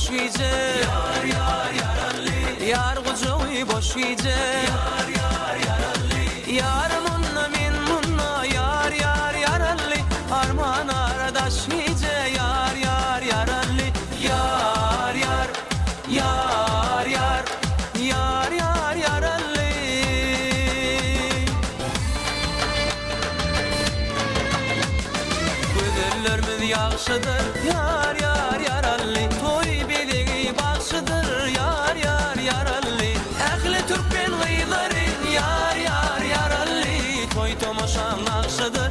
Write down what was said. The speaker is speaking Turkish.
boş iyice. Yar yar yaralli, yar kocağı boş iyice. Yar yar yaralli, yar munna min munna, yar yar yaralli, arman aradaş iyice. Yar yar yaralli, yar yar, yar yar, yar yar yaralli. Güzellerimiz yaxşıdır, yar yar yaralli, toy biligi baxşıdır, yar yar yaralli. Ähli Türkmen gıyların, yar yar yaralli, toy tomoşan nakşıdır.